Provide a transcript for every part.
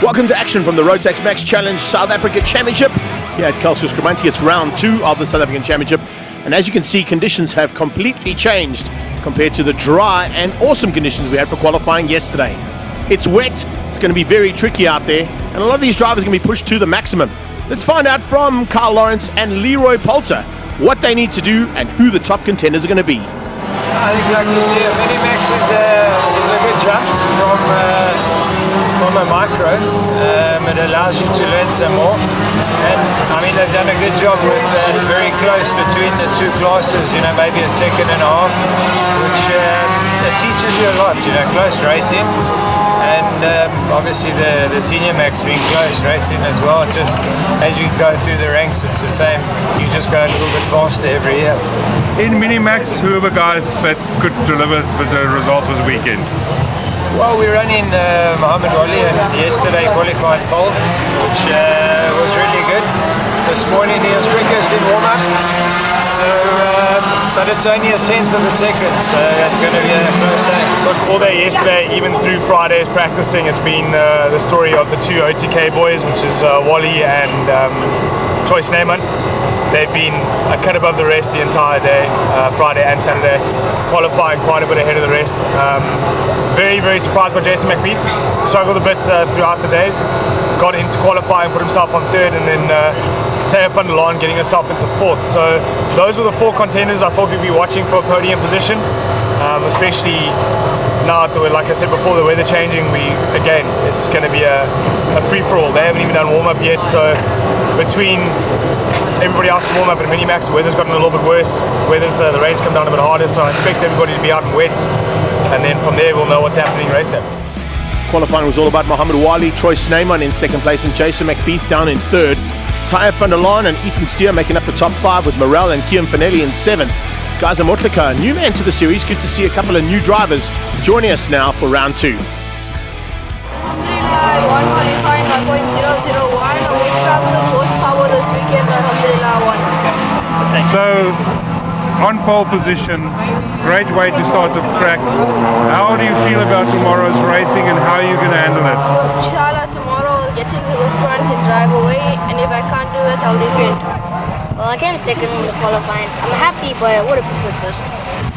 Welcome to action from the Rotax Max Challenge South Africa Championship here at Celsius Gramanti. It's round 2 of the South African Championship, and as you can see, conditions have completely changed compared to the dry and awesome conditions we had for qualifying yesterday. It's wet, it's going to be very tricky out there, and a lot of these drivers are going to be pushed to the maximum. Let's find out from Carl Lawrence and Leroy Poulter what they need to do and who the top contenders are going to be. I think, like you see, a Minimax is a good jump from a micro. It allows you to learn some more, and I mean they've done a good job with very close between the two classes, you know, maybe a second and a half, which it teaches you a lot, you know, close racing, and obviously the senior max being close racing as well. Just as you go through the ranks, it's the same, you just go a little bit faster every year. In Minimax, who are the guys that could deliver the results this weekend? Well, we're running Mohammed Wali, and yesterday qualified pole, which was really good. This morning he was quickest in warm-up, so, but it's only a tenth of a second, so that's going to be a close day. Look, all day yesterday, even through Friday's practicing, it's been the story of the two OTK boys, which is Wally and Troy Sneeman. They've been a cut above the rest the entire day, Friday and Saturday, qualifying quite a bit ahead of the rest. Very, very surprised by Jason McBeath. Struggled a bit throughout the days. Got into qualifying, put himself on third, and then Taya van der Laan getting herself into fourth. So those were the 4 contenders I thought we'd be watching for a podium position, especially now, like I said before, the weather changing. Again, it's going to be a free-for-all. They haven't even done warm-up yet, so between everybody else in warm-up and Minimax, the weather's gotten a little bit worse. The rain's come down a bit harder, so I expect everybody to be out in wets, and then from there we'll know what's happening race day. Qualifying was all about Mohammed Wali, Troy Sneeman in second place, and Jason McBeath down in third. Taya van der Laan and Ethan Steer making up the top 5, with Morel and Kian Finelli in 7th. Gaza Motlaka, new man to the series. Good to see a couple of new drivers joining us now for round 2. So, on pole position, great way to start the track. How do you feel about tomorrow's racing, and how are you going to handle it? Inshallah, tomorrow I'll get into the front and drive away, and if I can't do it, I'll defend. Well, I came second in the qualifying. I'm happy, but I would have preferred first.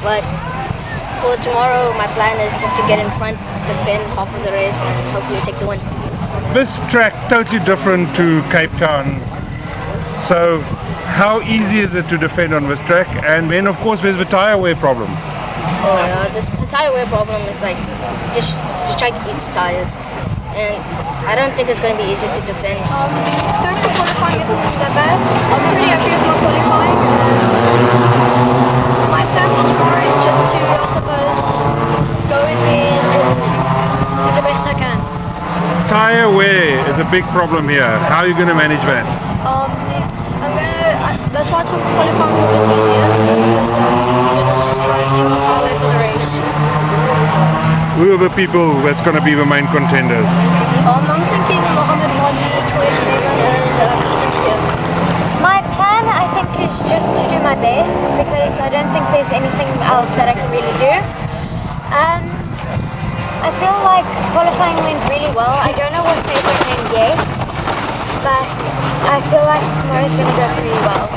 But for tomorrow, my plan is just to get in front, defend half of the race, and hopefully take the win. This track totally different to Cape Town. So, how easy is it to defend on this track? And then, of course, there's the tire wear problem. Oh yeah, the tire wear problem is like just try to eat tires, and I don't think it's going to be easy to defend. Going to qualifying isn't that bad. I'm pretty happy with my qualifying. My plan for tomorrow is just to, I suppose, go in there and just do the best I can. Tire wear is a big problem here. How are you going to manage that? That's why I took qualifying a little bit easier, because just try to keep my car away for the race. Who are the people that's going to be the main contenders? I'm thinking Mohammed Wali, Troy Sneeman, and Ethan Steer. My plan, I think, is just to do my best, because I don't think there's anything else that I can really do. I feel like qualifying went really well. I don't know what paper came yet, but I feel like tomorrow's going to go pretty well.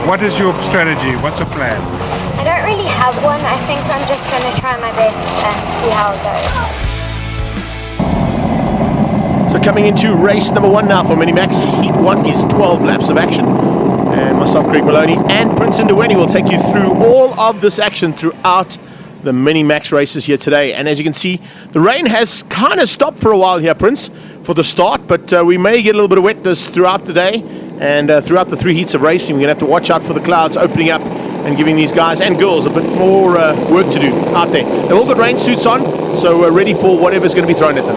What is your strategy? What's your plan? I don't really have one. I think I'm just going to try my best and see how it goes. So coming into race number 1 now for Minimax. Heat 1 is 12 laps of action. And myself, Greg Maloney, and Prince Ndweni will take you through all of this action throughout the Minimax races here today. And as you can see, the rain has kind of stopped for a while here, Prince, for the start, but we may get a little bit of wetness throughout the day, and throughout the 3 heats of racing. We're going to have to watch out for the clouds opening up and giving these guys and girls a bit more work to do out there. They've all got rain suits on, so we're ready for whatever's going to be thrown at them.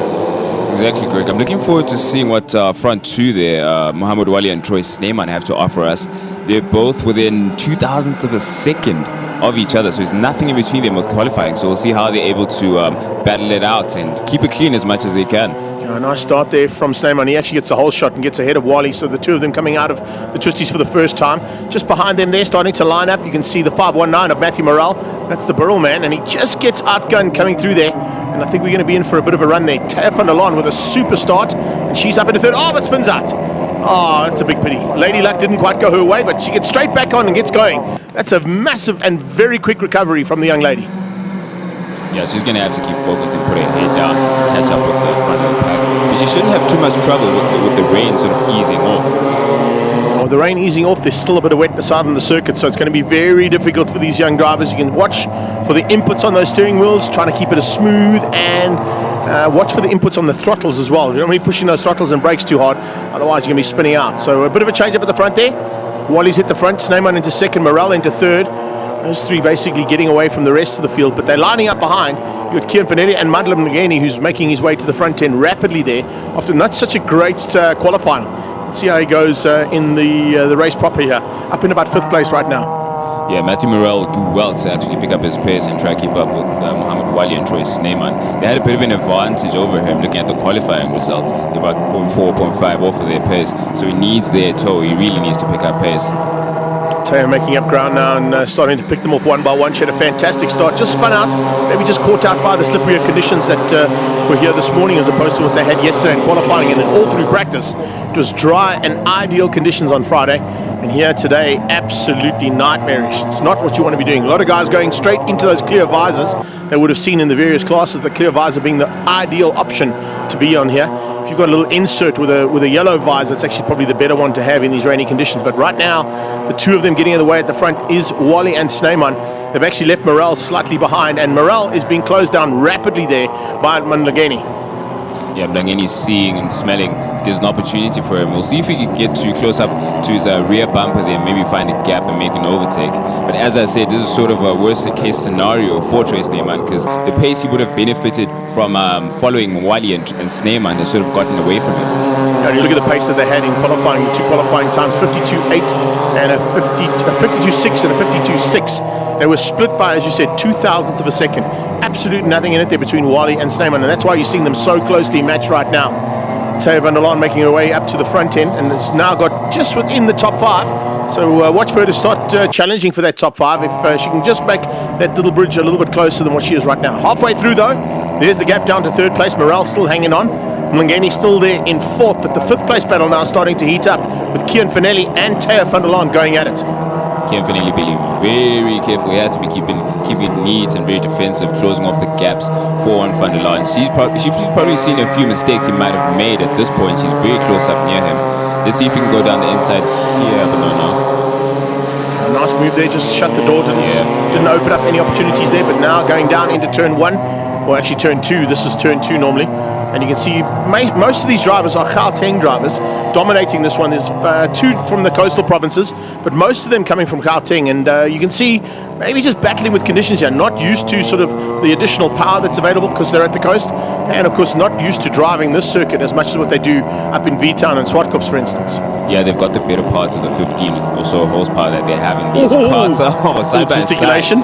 Exactly, Greg. I'm looking forward to seeing what front 2 there, Mohammed Wali and Troy Sneeman, have to offer us. They're both within 2,000th of a second of each other, so there's nothing in between them with qualifying. So we'll see how they're able to battle it out and keep it clean as much as they can. Yeah, a nice start there from Sneeman. He actually gets a whole shot and gets ahead of Wally, so the two of them coming out of the twisties for the first time. Just behind them there, starting to line up, you can see the 519 of Matthew Morel. That's the Burrell man, and he just gets outgunned coming through there. And I think we're going to be in for a bit of a run there. Taya van der Laan with a super start, and she's up into third. Oh, but spins out. Oh, that's a big pity. Lady Luck didn't quite go her way, but she gets straight back on and gets going. That's a massive and very quick recovery from the young lady. Yeah, she's going to have to keep focused and put her head down to catch up with the front of the pack. But she shouldn't have too much trouble with the rain sort of easing off. Oh, the rain easing off, there's still a bit of wet beside on the circuit, so it's going to be very difficult for these young drivers. You can watch for the inputs on those steering wheels, trying to keep it as smooth, and watch for the inputs on the throttles as well. You don't want to be pushing those throttles and brakes too hard, otherwise you're going to be spinning out. So a bit of a change up at the front there. Wally's hit the front, Snyman into second, Morel into third. Those three basically getting away from the rest of the field, but they're lining up behind. You've got Kian Finelli and Madlam Ngeni, who's making his way to the front 10 rapidly there after not such a great qualifying. Let's see how he goes in the race proper here. Up in about 5th place right now. Yeah, Matthew Morel do well to actually pick up his pace and try to keep up with Mohamed Wali and Troy Snyman. They had a bit of an advantage over him looking at the qualifying results. They're about 0.4, 0.5 off of their pace, so he needs their toe. He really needs to pick up pace. Taya making up ground now and starting to pick them off one by one. She had a fantastic start, just spun out, maybe just caught out by the slipperier conditions that were here this morning as opposed to what they had yesterday in qualifying, and then all through practice it was dry and ideal conditions on Friday, and here today absolutely nightmarish. It's not what you want to be doing. A lot of guys going straight into those clear visors they would have seen in the various classes, the clear visor being the ideal option to be on here. If you've got a little insert with a yellow visor, it's actually probably the better one to have in these rainy conditions. But right now, the two of them getting in the way at the front is Wally and Snyman. They've actually left Morel slightly behind, and Morel is being closed down rapidly there by Mlangeni. Yeah, Mlangeni's seeing and smelling there's an opportunity for him. We'll see if he can get too close up to his rear bumper there, maybe find a gap and make an overtake. But as I said, this is sort of a worst case scenario for Troy Snyman, because the pace he would have benefited from following Wally and Snyman has sort of gotten away from him. And you look at the pace that they had in qualifying, the two qualifying times, 52.8 and a 52.6 and a 52.6. They were split by, as you said, 0.02 of a second. Absolute nothing in it there between Wally and Snyman, and that's why you're seeing them so closely matched right now. Taya van der Laan making her way up to the front end and has now got just within the top 5. So watch for her to start challenging for that top 5 if she can just make that little bridge a little bit closer than what she is right now. Halfway through though, there's the gap down to 3rd place. Morel still hanging on. Mlangeni still there in 4th, but the 5th place battle now starting to heat up with Kian Finelli and Taya van der Laan going at it. Kian Finelli being very careful. He has to be keeping it neat and very defensive, closing off the gaps for Van der Laan. She's probably seen a few mistakes he might have made at this point. She's very close up near him. Let's see if he can go down the inside here, but no. A nice move there, just shut the door, didn't open up any opportunities there, but now going down into turn 1, or actually turn 2. This is turn 2 normally. And you can see most of these drivers are Gauteng drivers. Dominating this one, there's 2 from the coastal provinces, but most of them coming from Gauteng. And you can see maybe just battling with conditions here, not used to sort of the additional power that's available because they're at the coast, and of course not used to driving this circuit as much as what they do up in V-Town and Swartkops, for instance. Yeah, they've got the better parts of the 15 or so horsepower that they have in these cars. Side by gesticulation.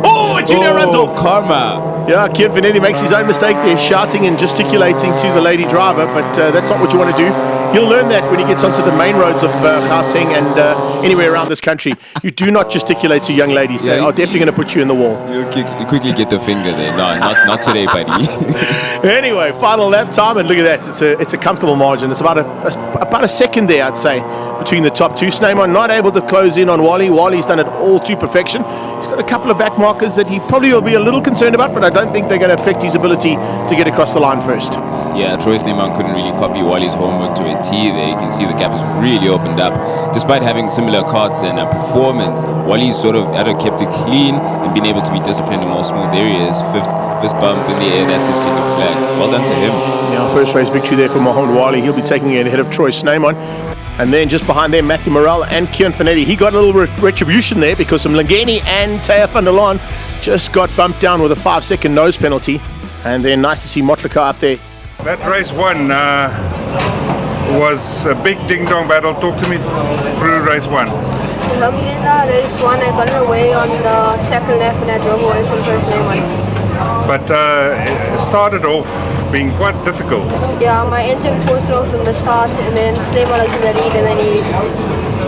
Oh, Junior runs off. Karma. Yeah, Kian Finelli makes his own mistake there, shouting and gesticulating to the lady driver, but that's not what you want to do. He'll learn that when he gets onto the main roads of Gauteng and anywhere around this country. You do not gesticulate to young ladies. They are definitely going to put you in the wall. You quickly get the finger there. No, not today, buddy. Anyway, final lap time, and look at that. It's a comfortable margin. It's about a second there, I'd say, between the top 2. Snyman not able to close in on Wally. Wally's done it all to perfection. He's got a couple of back markers that he probably will be a little concerned about, but I don't think they're going to affect his ability to get across the line first. Yeah, Troy Snyman couldn't really copy Wally's homework to a T there. You can see the gap has really opened up. Despite having similar carts and performance, Wally's sort of kept it clean and been able to be disciplined in more smooth areas. Fifth bump in the air, that's his chicken flag. Well done to him. Yeah, first race victory there for Mohamed Wali. He'll be taking it ahead of Troy Snyman. And then just behind them, Matthew Morel and Kian Finelli. He got a little retribution there because Mlangeni and Taya van der Laan just got bumped down with a 5-second nose penalty. And then nice to see Motlaka up there. That race 1 was a big ding-dong battle. Talk to me through race 1. Alhamdulillah, race 1, I got away on the 2nd lap and I drove away from first lane 1. But it started off being quite difficult. Yeah, my engine forced-rolled on the start, and then Slayman was in the lead, and then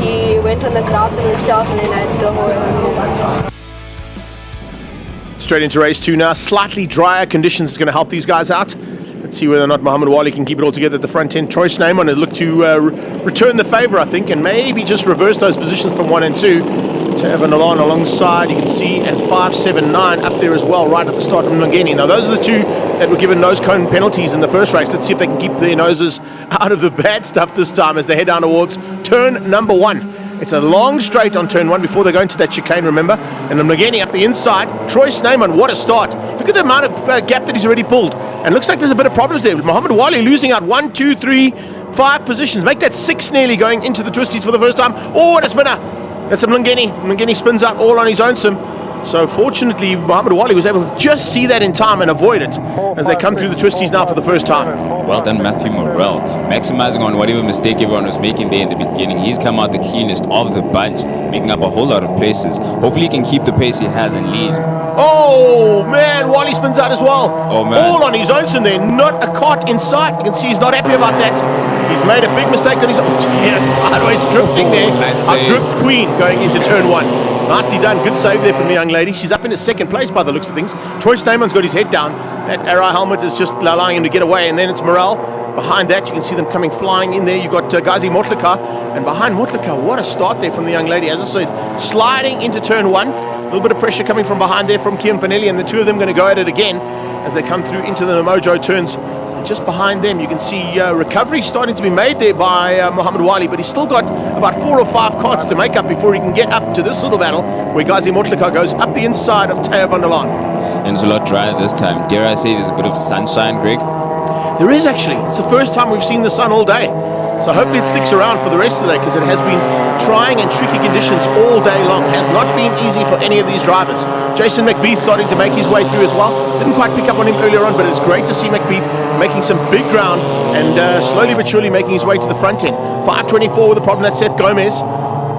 he went on the grass on himself, and then I drove away. straight into race 2 now. Slightly drier conditions is going to help these guys out. Let's see whether or not Muhammad Wali can keep it all together at the front end. Troy Snyman to look to return the favour, I think, and maybe just reverse those positions from 1 and 2. Tav and Alon alongside, you can see, and 5, 7, 9 up there as well, right at the start of Mlangeni. Now, those are the two that were given nose cone penalties in the first race. Let's see if they can keep their noses out of the bad stuff this time as they head down towards turn number 1. It's a long straight on turn 1 before they go into that chicane, remember? And Mlangeni up the inside. Troy Snyman, what a start. Look at the amount of gap that he's already pulled. And looks like there's a bit of problems there. Muhammad Wali losing out 1, 2, 3, 5 positions. Make that 6 nearly going into the twisties for the first time. Oh, and a spinner. That's a Mlangeni. Mlangeni spins out all on his own sim. So fortunately, Muhammad Wali was able to just see that in time and avoid it as they come through the twisties now for the first time. Well done, Matthew Morrell. Maximizing on whatever mistake everyone was making there in the beginning. He's come out the cleanest of the bunch, making up a whole lot of places. Hopefully he can keep the pace he has and lead. Oh, man, Wali spins out as well. Oh, man. All on his own sim there, not a cart in sight. You can see he's not happy about that. He's made a big mistake on his own. Sideways drifting there. Nice A save. drift queen going into turn 1. Nicely done. Good save there from the young lady. She's up into second place by the looks of things. Troy Snyman's got his head down. That Arai helmet is just allowing him to get away. And then it's Morel. Behind that, you can see them coming flying in there. You've got Gazi Motlaka. And behind Motlaka, what a start there from the young lady. As I said, sliding into turn 1. A little bit of pressure coming from behind there from Kian Fanelli. And the two of them going to go at it again as they come through into the Mojo turns. Just behind them, you can see recovery starting to be made there by Muhammad Wali, but he's still got about 4 or 5 carts to make up before he can get up to this little battle where Gazi Motlaka goes up the inside of Taya van der Laan. And it's a lot drier this time. Dare I say there's a bit of sunshine, Greg? There is actually. It's the first time we've seen the sun all day. So hopefully it sticks around for the rest of the day because it has been trying and tricky conditions all day long. Has not been easy for any of these drivers. Jason McBeath starting to make his way through as well. Didn't quite pick up on him earlier on, but it's great to see McBeath making some big ground and slowly but surely making his way to the front end. 5:24 with the problem, that's Seth Gomez.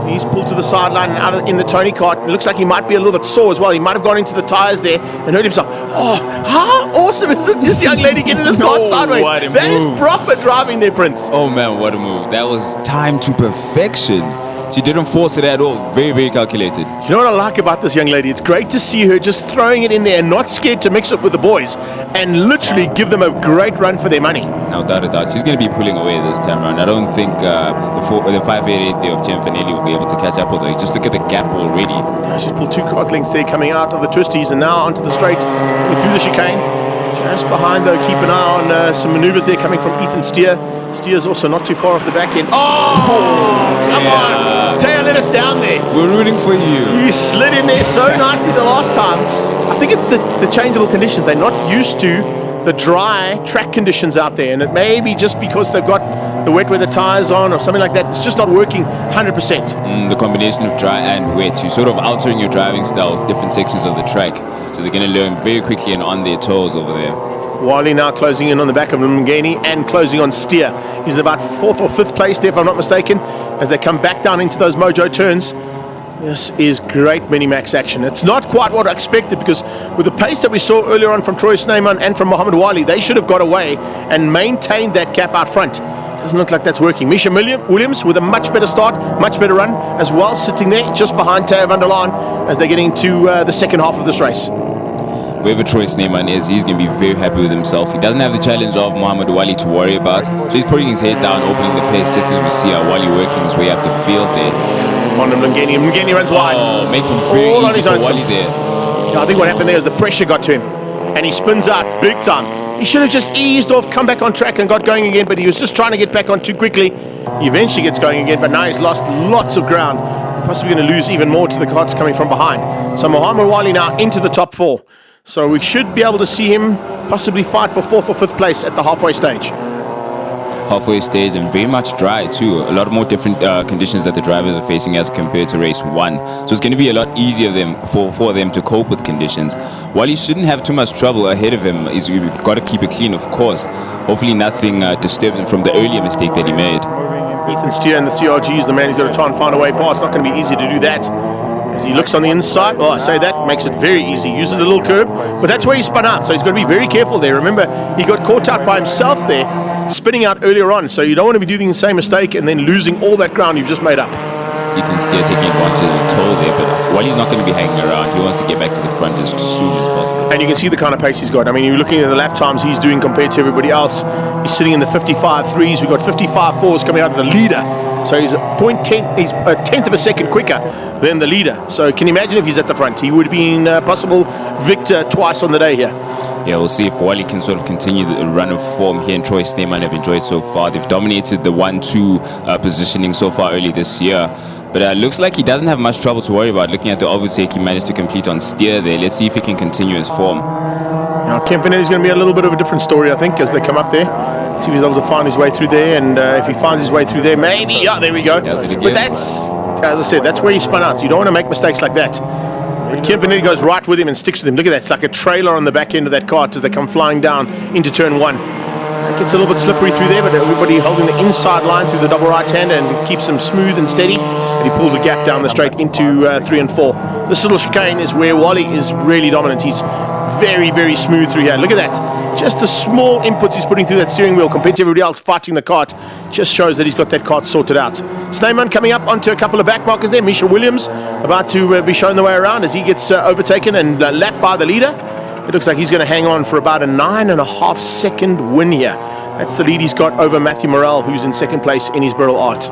He's pulled to the sideline and out in the Tony kart. It looks like he might be a little bit sore as well. He might have gone into the tyres there and hurt himself. Oh, how awesome is this young lady getting this kart sideways? What a That is move. proper driving there, Prince. Oh man, what a move. That was timed to perfection. She didn't force it at all. Very, very calculated. You know what I like about this young lady? It's great to see her just throwing it in there and not scared to mix it with the boys and literally give them a great run for their money. No doubt about it. She's going to be pulling away this time around. I don't think the 588 there of Gianfanelli will be able to catch up with her. Just look at the gap already. Yeah, she's pulled 2 kart lengths there coming out of the twisties and now onto the straight and through the chicane. Just behind though, keep an eye on some maneuvers there coming from Ethan Steer. Steer's also not too far off the back end. Oh, come on. Taya let us down there. We're rooting for you. You slid in there so nicely the last time. I think it's the changeable conditions. They're not used to the dry track conditions out there. And it may be just because they've got the wet weather tires on or something like that. It's just not working 100%. The combination of dry and wet, you're sort of altering your driving style with different sections of the track. So they're going to learn very quickly and on their toes over there. Wali now closing in on the back of Mngeni and closing on Steer. He's about 4th or 5th place there, if I'm not mistaken, as they come back down into those Mojo turns. This is great mini-max action. It's not quite what I expected because with the pace that we saw earlier on from Troy Snyman and from Muhammad Wali, they should have got away and maintained that gap out front. Doesn't look like that's working. Misha Williams with a much better start, much better run as well, sitting there just behind Taya van der Laan as they're getting to the second half of this race. Wherever Troy Snyman is, he's going to be very happy with himself. He doesn't have the challenge of Muhammad Wali to worry about. So he's putting his head down, opening the pace, just as we see Wali working his way up the field there. On to Mngeni. Mngeni runs wide. Oh, making very All on easy his for own Wali side. there. Yeah, I think what happened there is the pressure got to him and he spins out big time. He should have just eased off, come back on track and got going again, but he was just trying to get back on too quickly. He eventually gets going again, but now he's lost lots of ground. Possibly going to lose even more to the carts coming from behind. So Muhammad Wali now into the top 4. So we should be able to see him possibly fight for 4th or 5th place at the halfway stage. Halfway stage and very much dry too. A lot more different conditions that the drivers are facing as compared to race 1. So it's going to be a lot easier for them to cope with conditions. While he shouldn't have too much trouble ahead of him, we've got to keep it clean, of course. Hopefully nothing disturbs him from the earlier mistake that he made. Ethan Steer and the CRG is the man who's got to try and find a way past. It's not going to be easy to do that. As he looks on the inside, well, I say that makes it very easy. Uses a little curb, but that's where he spun out. So he's got to be very careful there. Remember, he got caught out by himself there, spinning out earlier on. So you don't want to be doing the same mistake and then losing all that ground you've just made up. Ethan Steer taking advantage of the toll there, but Wally's not going to be hanging around. He wants to get back to the front as soon as possible. And you can see the kind of pace he's got. I mean, you're looking at the lap times he's doing compared to everybody else. He's sitting in the 55.3s. We've got 55.4s coming out of the leader. So he's he's a tenth of a second quicker than the leader. So can you imagine if he's at the front? He would have been possible victor twice on the day here. Yeah, we'll see if Wally can sort of continue the run of form he and Troy Sneeman have enjoyed so far. They've dominated the 1-2 positioning so far early this year. But looks like he doesn't have much trouble to worry about. Looking at the overtake he managed to complete on Steer there. Let's see if he can continue his form. Now, Kempinelli is going to be a little bit of a different story, I think, as they come up there. See if he's able to find his way through there. And if he finds his way through there, maybe. Yeah, there we go. Does it again. But that's, as I said, that's where he spun out. You don't want to make mistakes like that. But Kempinelli goes right with him and sticks with him. Look at that. It's like a trailer on the back end of that cart as they come flying down into turn one. It gets a little bit slippery through there, but everybody holding the inside line through the double right hand and keeps them smooth and steady. And he pulls a gap down the straight into 3 and 4. This little chicane is where Wally is really dominant. He's very, very smooth through here. Look at that. Just the small inputs he's putting through that steering wheel compared to everybody else fighting the cart just shows that he's got that cart sorted out. Snyman coming up onto a couple of back markers there. Misha Williams about to be shown the way around as he gets overtaken and lapped by the leader. It looks like he's going to hang on for about a 9.5 second win here. That's the lead he's got over Matthew Morrell, who's in second place in his Burrell Art.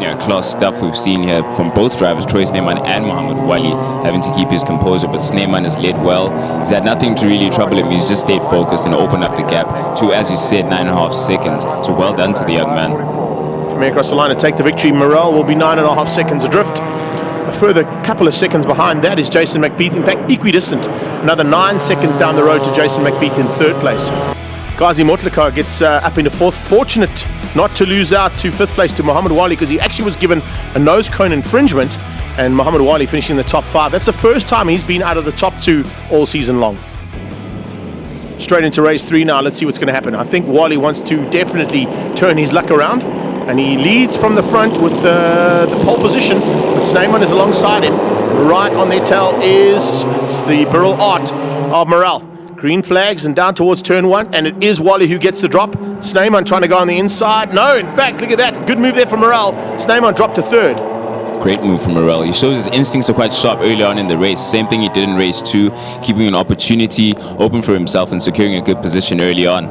Yeah, class stuff we've seen here from both drivers, Troy Sneeman and Mohammed Wali, having to keep his composure, but Sneeman has led well. He's had nothing to really trouble him. He's just stayed focused and opened up the gap to, as you said, 9.5 seconds. So well done to the young man. Coming across the line to take the victory, Morrell will be 9.5 seconds adrift. A further couple of seconds behind that is Jason McBeath. In fact, equidistant. Another 9 seconds down the road to Jason McBeath in third place. Ghazi Motlaka gets up into fourth. Fortunate not to lose out to fifth place to Mohammed Wali because he actually was given a nose cone infringement, and Mohammed Wali finishing in the top 5. That's the first time he's been out of the top 2 all season long. Straight into race 3 now. Let's see what's going to happen. I think Wali wants to definitely turn his luck around, and he leads from the front with the pole position, but Snyman is alongside him. Right on their tail is the Burrell Art of Morrell. Green flags and down towards turn 1, and it is Wally who gets the drop. Snyman trying to go on the inside. No, in fact, look at that. Good move there from Morrell. Snyman dropped to third. Great move from Morrell. He shows his instincts are quite sharp early on in the race. Same thing he did in race 2, keeping an opportunity open for himself and securing a good position early on.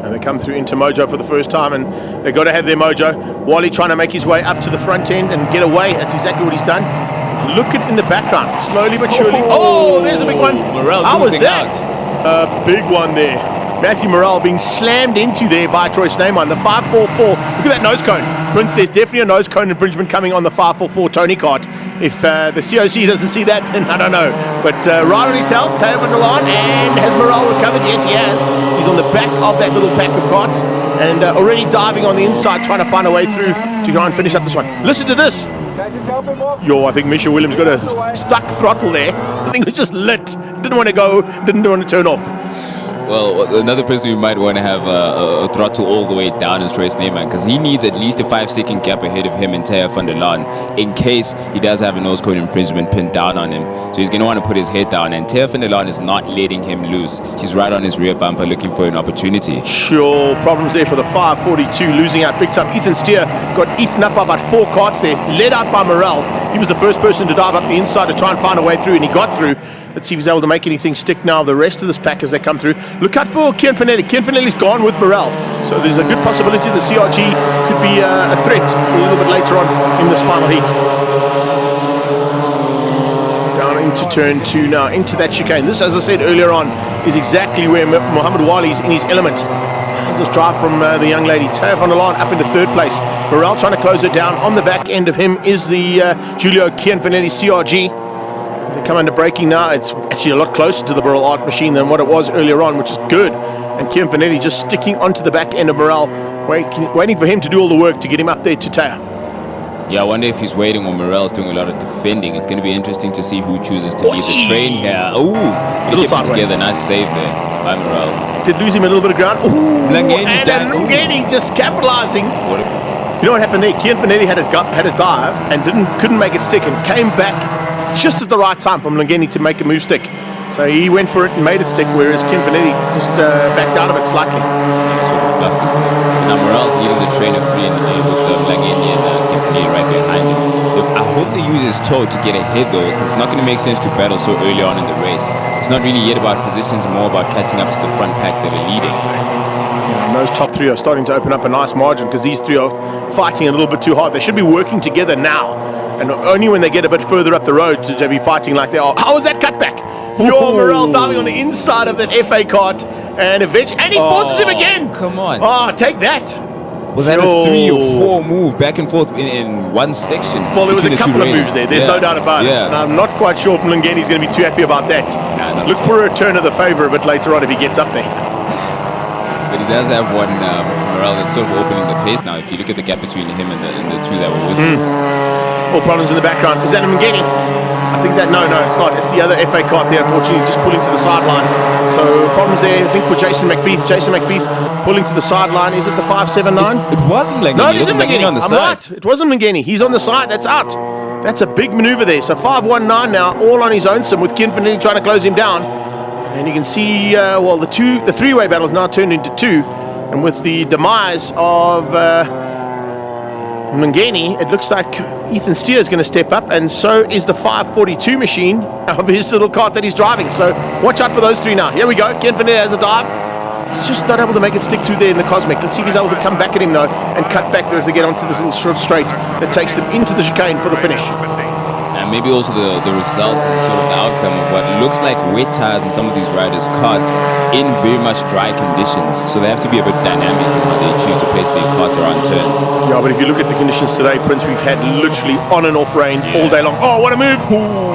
And they come through into Mojo for the first time, and they've got to have their Mojo. Wally trying to make his way up to the front end and get away. That's exactly what he's done. Look at in the background, slowly but surely. Oh, there's a big one. Morrell How was losing that? out. A big one there. Matthew Morrell being slammed into there by Troy Snyman. The 544. Look at that nose cone. Prince, there's definitely a nose cone infringement coming on the 544 Tony kart. If the COC doesn't see that, then I don't know. But right on his tail, Teo van der Laan, and has Morrell recovered? Yes, he has. He's on the back of that little pack of karts and already diving on the inside, trying to find a way through to try and finish up this one. Listen to this. Yo, I think Misha Williams got a stuck throttle there. I think it was just lit. Didn't want to go, didn't want to turn off. Well, another person we might want to have a throttle all the way down is Troy Sneeman, because he needs at least a 5-second gap ahead of him and Teo van der Laan in case he does have a nose cone infringement pinned down on him. So he's going to want to put his head down, and Teo van der Laan is not letting him loose. He's right on his rear bumper looking for an opportunity. Sure, problems there for the 542, losing out big time. Ethan Steer got eaten up by about 4 karts there, led out by Morrell. He was the first person to dive up the inside to try and find a way through, and he got through. Let's see if he's able to make anything stick now. The rest of this pack as they come through. Look out for Kian Finelli. Kian Finelli's gone with Morrell. So there's a good possibility the CRG could be a threat a little bit later on in this final heat. Down into turn 2 now, into that chicane. This, as I said earlier on, is exactly where Mohammed Wali's in his element. There's this drive from the young lady. Teo van der Laan up into third place. Morrell trying to close it down. On the back end of him is the Giulio Kian Finelli CRG. As they come under braking now, it's actually a lot closer to the Burrell Art machine than what it was earlier on, which is good. And Kian Finelli just sticking onto the back end of Morrell, waiting for him to do all the work to get him up there to Teo. Yeah, I wonder if he's waiting when Morrell's doing a lot of defending. It's going to be interesting to see who chooses to leave the train here. Ooh, little kept it sideways. together. Nice save there by Morrell. Did lose him a little bit of ground. Ooh, Langeni and done. Langeni just capitalizing. What a You know what happened there? Kian Finelli had a dive and couldn't make it stick and came back just at the right time from Langeni to make a move stick. So he went for it and made it stick, whereas Kian Finelli just backed out of it slightly. sort of fluffed it. Now Morrell's leading the train of 3 with Langeni and Kimpany right behind him. So I hope they use his toe to get ahead though, because it's not going to make sense to battle so early on in the race. It's not really yet about positions, more about catching up to the front pack that are leading. And those top three are starting to open up a nice margin because these three are fighting a little bit too hard. They should be working together now, and only when they get a bit further up the road should they be fighting like they are. How was that cutback? Your Morel diving on the inside of that FA cart, and eventually, and he forces him again. Come on. Oh, take that. Was that a 3 or 4 move back and forth in one section? Well, there was a couple of moves there. There's no doubt about it. And I'm not quite sure if Mlangeni's going to be too happy about that. Nah, Look for a return of the favour a bit later on if he gets up there. But he does have one Morel that's sort of opening the pace now. If you look at the gap between him and the two that were with him. All problems in the background. Is that Mlangeni? I think that, no, it's not. It's the other FA cart there, unfortunately, just pulling to the sideline. So problems there, I think, for Jason McBeath. Jason McBeath pulling to the sideline. Is it the 579? It wasn't Mlangeni. No, it isn't Mlangeni. On the I'm side. right. It wasn't Mlangeni. He's on the side. That's out. That's a big maneuver there. So 519 now, all on his own sim with Kinfinity trying to close him down. And you can see, the three-way battle is now turned into two. And with the demise of Mlangeni, it looks like Ethan Steer is going to step up, and so is the 542 machine of his little cart that he's driving. So watch out for those three now. Here we go. Ken Vanilla has a dive. He's just not able to make it stick through there in the Cosmic. Let's see if he's able to come back at him though and cut back there as they get onto this little short straight that takes them into the chicane for the finish. And maybe also the result and sort of the outcome of what looks like wet tires on some of these riders' carts in very much dry conditions. So they have to be a bit dynamic in how they choose to place their cart around turns. Yeah, but if you look at the conditions today, Prince, we've had literally on and off rain all day long. Oh, what a move!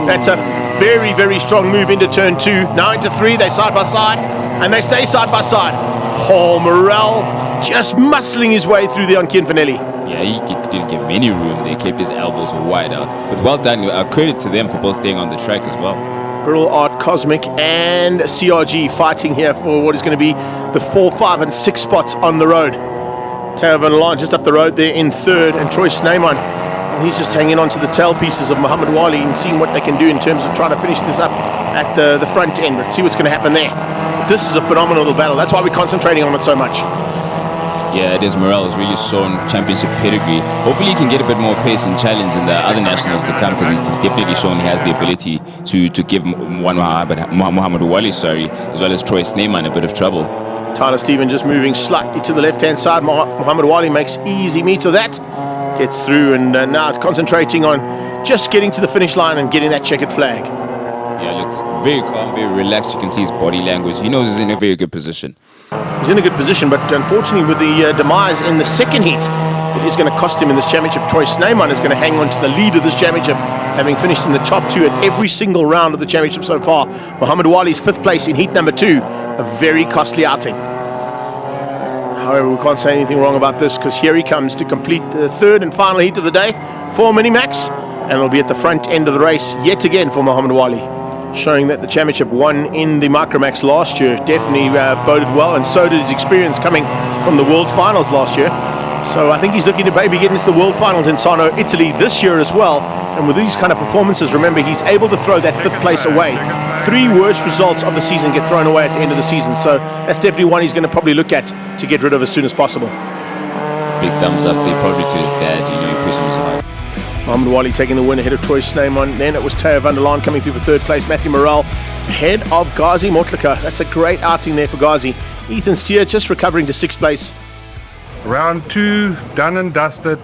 That's a very, very strong move into turn 2. Now into 3, they're side by side, and they stay side by side. Oh, Morel just muscling his way through the Unkinfinelli. Yeah, he didn't give him any room. They kept his elbows wide out. But well done. Credit to them for both staying on the track as well. Brittle Art, Cosmic, and CRG fighting here for what is going to be the 4, 5, and 6 spots on the road. Teo van der Laan just up the road there in 3rd, and Troy Snyman, and he's just hanging on to the tail pieces of Muhammad Wali and seeing what they can do in terms of trying to finish this up at the front end. Let's see what's going to happen there. This is a phenomenal little battle. That's why we're concentrating on it so much. Yeah, it is. Morel has really shown championship pedigree. Hopefully he can get a bit more pace and challenge in the other nationals to come, because he's definitely shown he has the ability to give Muhammad Wali, as well as Troy Snyman a bit of trouble. Tyler Stephen just moving slightly to the left-hand side. Muhammad Wali makes easy meat of that. Gets through and now concentrating on just getting to the finish line and getting that checkered flag. Yeah, looks very calm, very relaxed. You can see his body language. He knows he's in a very good position. He's in a good position, but unfortunately with the demise in the second heat, it is going to cost him in this championship. Troy Snyman is going to hang on to the lead of this championship, having finished in the top 2 at every single round of the championship so far. Muhammad Wali's 5th place in heat number 2, a very costly outing. However, we can't say anything wrong about this, because here he comes to complete the 3rd and final heat of the day for Minimax, and it'll be at the front end of the race yet again for Muhammad Wali. Showing that the championship won in the Micromax last year definitely boded well, and so did his experience coming from the World Finals last year. So I think he's looking to maybe get into the World Finals in Sarno, Italy this year as well. And with these kind of performances, remember, he's able to throw that 5th place away. 3 worst results of the season get thrown away at the end of the season. So that's definitely one he's going to probably look at to get rid of as soon as possible. Big thumbs up there probably to his dad. He pushed him so hard. Muhammad Wali taking the win ahead of Troy Snyman. Then it was Teo van der Laan coming through for 3rd place. Matthew Morel ahead of Ghazi Motlaka. That's a great outing there for Ghazi. Ethan Steer just recovering to 6th place. Round 2, done and dusted.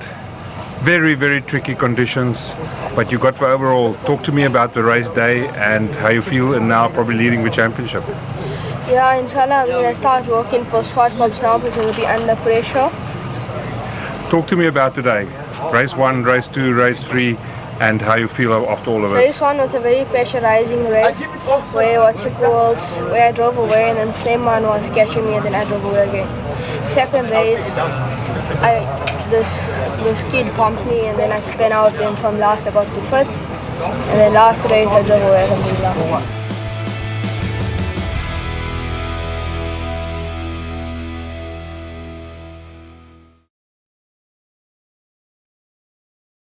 Very, very tricky conditions, but you got for overall. Talk to me about the race day and how you feel, and now probably leading the championship. Yeah, inshallah, I'm going to start working for SWAT Cops now because it'll be under pressure. Talk to me about today. Race 1, race 2, race 3, and how you feel after all of it. Race 1 was a very pressurizing race where I drove away and then Snyman was catching me and then I drove away again. Second race, this kid pumped me and then I spun out, and from last I got to 5th, and then last race I drove away from the